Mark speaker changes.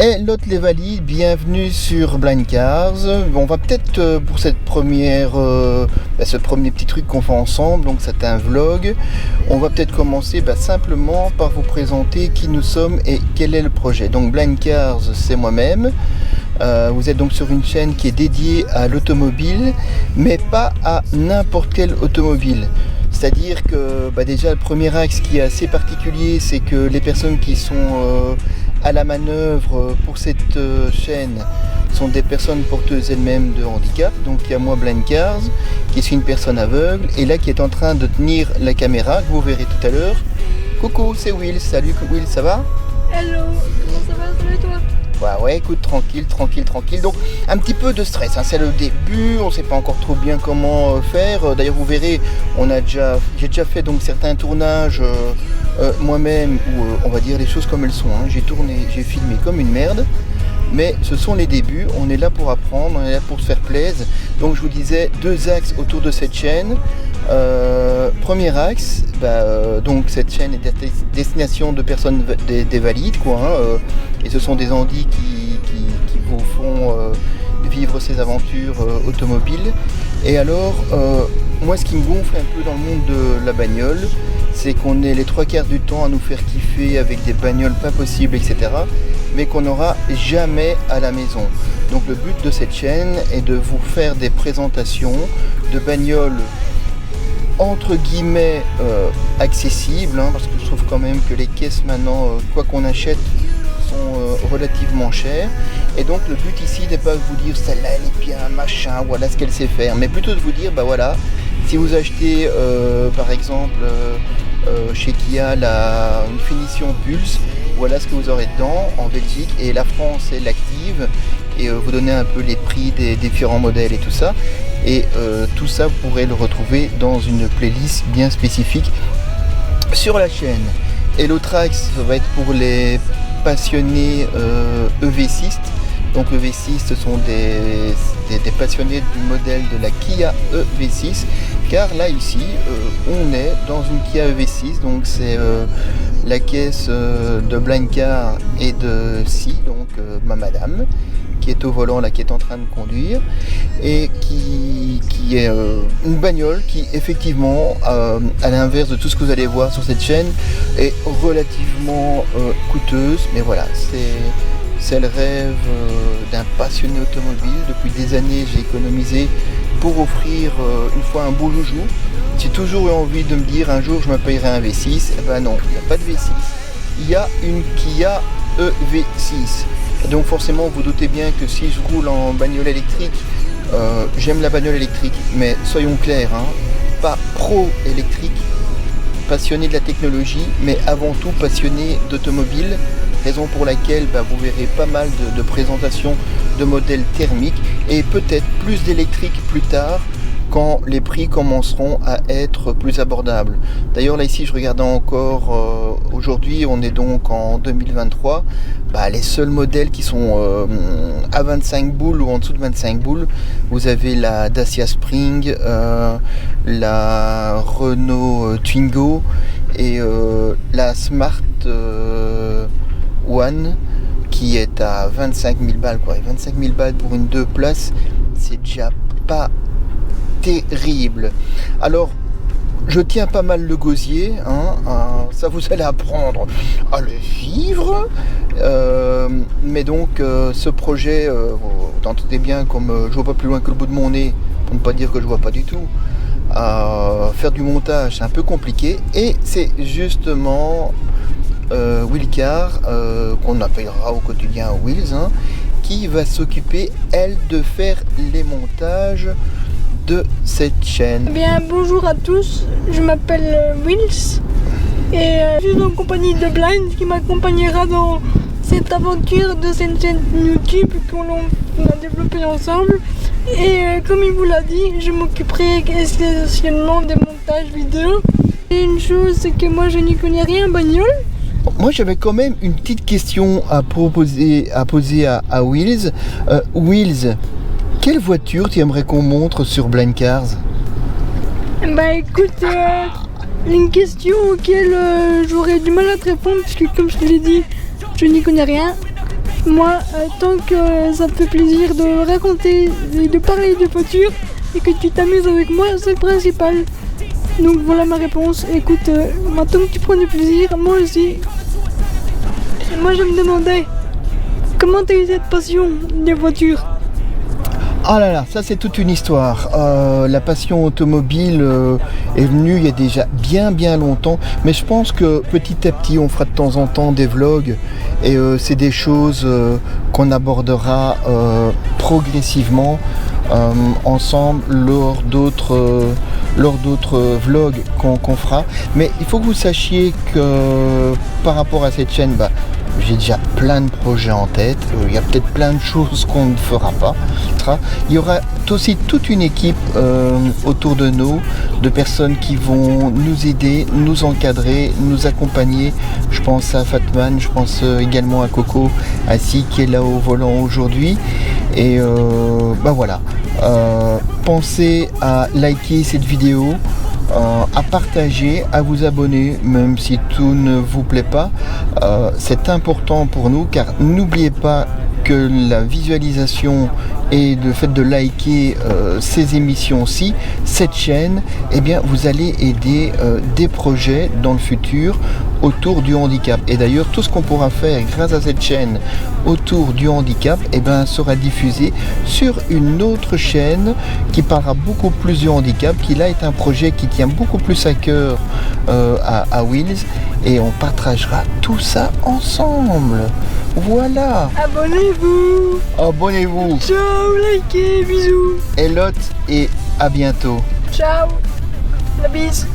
Speaker 1: Hello les valides, bienvenue sur Blind Cars. On va peut-être pour cette première, ce premier petit truc qu'on fait ensemble, donc c'est un vlog, on va peut-être commencer simplement par vous présenter qui nous sommes et quel est le projet. Donc Blind Cars, c'est moi-même. Vous êtes donc sur une chaîne qui est dédiée à l'automobile, mais pas à n'importe quelle automobile. C'est-à-dire que déjà le premier axe qui est assez particulier, c'est que les personnes qui sont à la manœuvre pour cette chaîne sont des personnes porteuses elles-mêmes de handicap. Donc il y a moi Blind Cars, qui suis une personne aveugle, et là qui est en train de tenir la caméra, que vous verrez tout à l'heure. Coucou, c'est Will. Salut Will, ça va?
Speaker 2: Hello, comment ça va? Ça va et toi?
Speaker 1: Ouais, écoute, tranquille. Donc un petit peu de stress, c'est le début, on sait pas encore trop bien comment faire. D'ailleurs vous verrez, j'ai déjà fait donc certains tournages moi-même où on va dire les choses comme elles sont. J'ai filmé comme une merde, mais ce sont les débuts. On est là pour apprendre, on est là pour se faire plaisir. Donc je vous disais, deux axes autour de cette chaîne. Premier axe, donc cette chaîne est à destination de personnes des valides, et ce sont des handis qui vous font vivre ces aventures automobiles. Et alors, moi ce qui me gonfle un peu dans le monde de la bagnole, c'est qu'on est les trois quarts du temps à nous faire kiffer avec des bagnoles pas possibles, etc., mais qu'on n'aura jamais à la maison. Donc le but de cette chaîne est de vous faire des présentations de bagnoles entre guillemets accessibles, parce que je trouve quand même que les caisses maintenant, quoi qu'on achète, sont relativement chères. Et donc le but ici n'est pas de vous dire celle-là elle est bien, machin, voilà ce qu'elle sait faire, mais plutôt de vous dire voilà, si vous achetez par exemple chez Kia une finition Pulse, voilà ce que vous aurez dedans en Belgique, et la France est l'active, et vous donnez un peu les prix des différents modèles et tout ça. Et tout ça, vous pourrez le retrouver dans une playlist bien spécifique sur la chaîne. Et l'autre axe, ça va être pour les passionnés EV6. Donc EV6, ce sont des passionnés du modèle de la Kia EV6. Car là, ici, on est dans une Kia EV6. Donc c'est la caisse de Blind Car et de Si, donc ma madame, qui est au volant là, qui est en train de conduire, et qui est une bagnole qui effectivement, à l'inverse de tout ce que vous allez voir sur cette chaîne, est relativement coûteuse, mais voilà, c'est le rêve d'un passionné automobile. Depuis des années, j'ai économisé pour offrir une fois un beau joujou. J'ai toujours eu envie de me dire un jour je me payerai un V6. Non, il n'y a pas de V6, il y a une Kia EV6. Donc forcément vous doutez bien que si je roule en bagnole électrique, j'aime la bagnole électrique, mais soyons clairs, pas pro électrique, passionné de la technologie, mais avant tout passionné d'automobile, raison pour laquelle vous verrez pas mal de présentations de modèles thermiques, et peut-être plus d'électrique plus tard, quand les prix commenceront à être plus abordables. D'ailleurs là ici je regardais encore, aujourd'hui on est donc en 2023, les seuls modèles qui sont à 25 boules ou en dessous de 25 boules, vous avez la Dacia Spring, la Renault Twingo et la Smart One, qui est à 25 000 balles. 25 000 balles pour une 2 places, c'est déjà pas terrible. Alors je tiens pas mal le gosier, ça vous allez apprendre à le vivre, mais donc ce projet, vous entendez bien, comme je vois pas plus loin que le bout de mon nez, pour ne pas dire que je vois pas du tout, faire du montage c'est un peu compliqué, et c'est justement Will Car, qu'on appellera au quotidien Wills, qui va s'occuper elle de faire les montages de cette chaîne.
Speaker 2: Bonjour à tous, je m'appelle Wills et je suis en compagnie de Blind qui m'accompagnera dans cette aventure de cette chaîne YouTube qu'on a développée ensemble. Et comme il vous l'a dit, je m'occuperai essentiellement des montages vidéo. Et une chose, c'est que moi je n'y connais rien en bagnole.
Speaker 1: Moi j'avais quand même une petite question à poser à Wills. Wills, quelle voiture tu aimerais qu'on montre sur Blind Cars?
Speaker 2: Écoute, une question auquel j'aurais du mal à te répondre, parce que comme je te l'ai dit, je n'y connais rien. Moi, tant que ça te fait plaisir de raconter et de parler de voitures et que tu t'amuses avec moi, c'est le principal. Donc voilà ma réponse. Écoute, maintenant que tu prends du plaisir, moi aussi. Et moi je me demandais, comment t'as eu cette passion des voitures?
Speaker 1: Ah là là, ça c'est toute une histoire. La passion automobile est venue il y a déjà bien longtemps, mais je pense que petit à petit on fera de temps en temps des vlogs et c'est des choses qu'on abordera progressivement ensemble lors d'autres vlogs qu'on fera. Mais il faut que vous sachiez que par rapport à cette chaîne, j'ai déjà plein de projets en tête, il y a peut-être plein de choses qu'on ne fera pas. Il y aura aussi toute une équipe autour de nous, de personnes qui vont nous aider, nous encadrer, nous accompagner. Je pense à Fatman, je pense également à Coco, Assi qui est là au volant aujourd'hui. Et voilà, pensez à liker cette vidéo, à partager, à vous abonner, même si tout ne vous plaît pas. C'est important pour nous, car n'oubliez pas que la visualisation et le fait de liker ces émissions-ci, cette chaîne, eh bien vous allez aider des projets dans le futur autour du handicap. Et d'ailleurs, tout ce qu'on pourra faire grâce à cette chaîne autour du handicap, eh bien, sera diffusé sur une autre chaîne qui parlera beaucoup plus du handicap, qui là est un projet qui tient beaucoup plus à cœur à Wheels, et on partagera tout ça ensemble. Voilà.
Speaker 2: Abonnez-vous.
Speaker 1: Abonnez-vous.
Speaker 2: Ciao, likez, bisous.
Speaker 1: Elot et à bientôt.
Speaker 2: Ciao. La bise.